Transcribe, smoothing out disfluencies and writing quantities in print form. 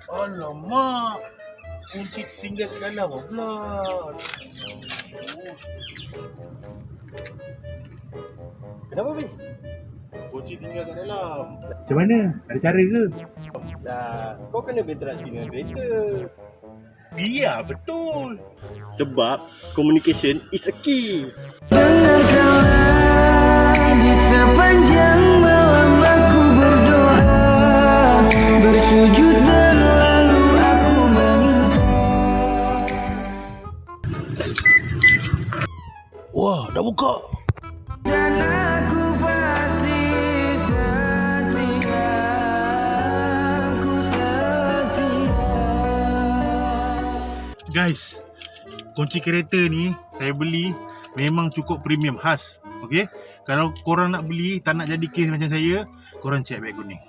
Alamak, kunci tinggal kat dalam pula. Kenapa bis? Kunci tinggal kat dalam. Macam mana? Ada cara ke? Dah, kau kena berinteraksi dengan kereta. Ya, betul. Sebab communication is a key. Dengarkanlah di sepanjang malam aku berdoa, bersujud dan lalu aku meminta. Wah, dah buka. Dan aku pasti setia, aku setia. Guys, kunci kereta ni saya beli memang cukup premium khas. Okey, kalau korang nak beli tak nak jadi kes macam saya, korang check beg kuning.